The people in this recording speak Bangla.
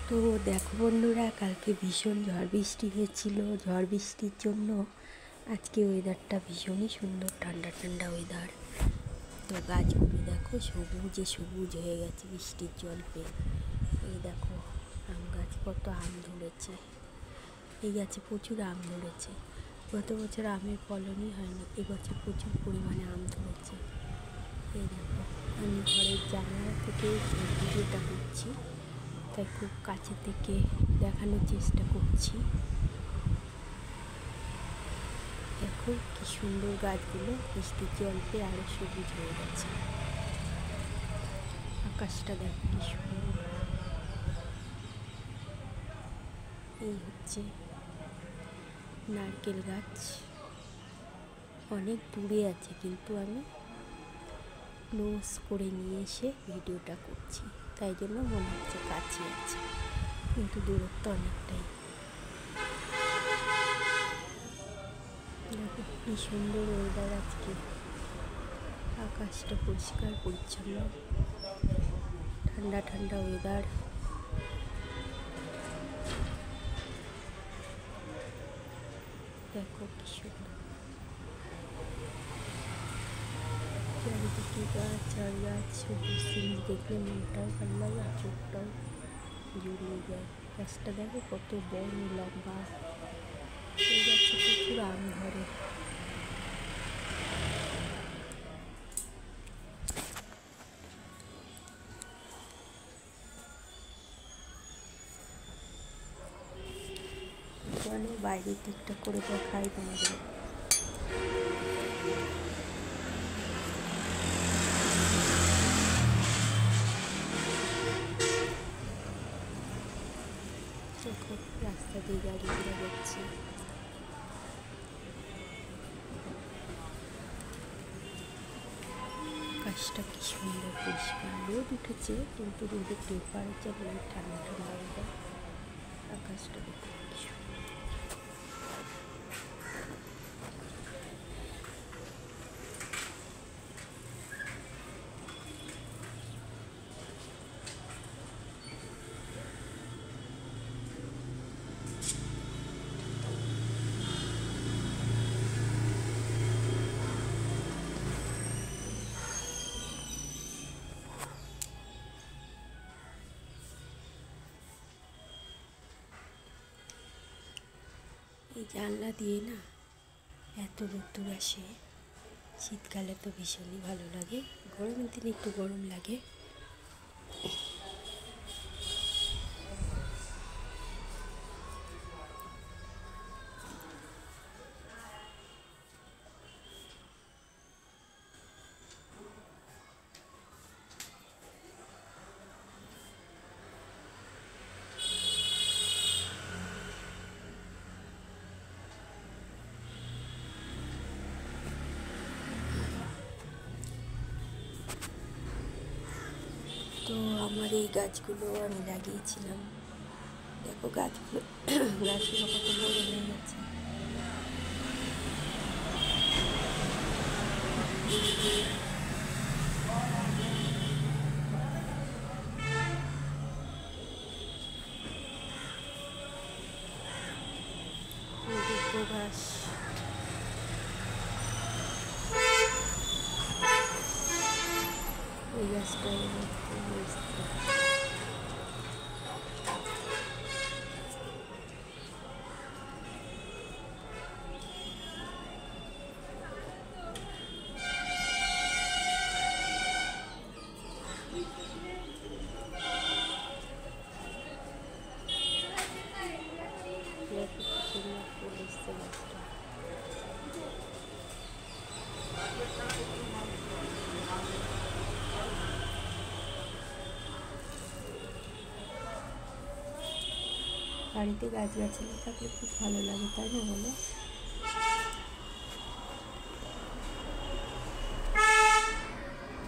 তো দেখো বন্ধুরা, কালকে ভীষণ ঝড় বৃষ্টি হয়েছিল। ঝড় বৃষ্টির জন্য আজকে ওয়েদারটা ভীষণই সুন্দর, ঠান্ডা ঠান্ডা ওয়েদার। তো গাছগুলো দেখো সবুজে সবুজ হয়ে গেছে বৃষ্টির জল পেয়ে। এই দেখো আম গাছ, কত আম ধরেছে। এই গাছে প্রচুর আম ধরেছে। গত বছর আমের ফলনই হয়নি, এবছর প্রচুর পরিমাণে আম ধরেছে। এই দেখো, আমি ঘরের জানালা থেকে ভিডিওটা করছি, তাই খুব কাছে থেকে দেখানোর চেষ্টা করছি। দেখো কি সুন্দর গাছগুলো বৃষ্টির জল পেয়ে আরো সবুজ হয়ে গেছে। আকাশটা দেখো কি সুন্দর। এই হচ্ছে নারকেল গাছ, অনেক দূরে আছে, কিন্তু আমি ক্লোজ করে নিয়ে এসে ভিডিওটা করছি, তাই জন্য মনে হচ্ছে কাছে আছে, কিন্তু দূরত্ব অনেকটাই। দেখো কি সুন্দর ওয়েদার আজকে, আকাশটা পরিষ্কার পরিচ্ছন্ন, ঠান্ডা ঠান্ডা ওয়েদার। দেখো কি সুন্দর, চারিদিকে গাছ আর গাছ, সবুজ জিনিস দেখলে মনটাও ভালো লাগে আর চোখটাও জুড়িয়ে যায়। গাছটা দেখো কত বড় লম্বা, এই গাছে প্রচুর আম ধরে। চলো বাইরের দিকটা করে দেখাই তোমাদের। দেখো রাস্তা দিয়ে গাড়ি ঘোড়া যাচ্ছে। আকাশটা কি সুন্দর পরিষ্কার, রোদ উঠেছে কিন্তু রোদের টেম্পারেচার নেই, ঠান্ডা ঠান্ডা ওয়েদার। আকাশটা দেখো কি সুন্দর। এই জানলা দিয়ে না এত রোদ্দুর আসে, শীতকালে তো ভীষণই ভালো লাগে, গরমের দিনে একটু গরম লাগে। তো আমার এই গাছগুলো আমি লাগিয়েছিলাম, দেখো গাছগুলো কত বড় হয়ে গেছে। ঘাস, এই গাছটা বাড়িতে গাছগাছালি থাকলে খুব ভালো লাগে, তাই না বলো?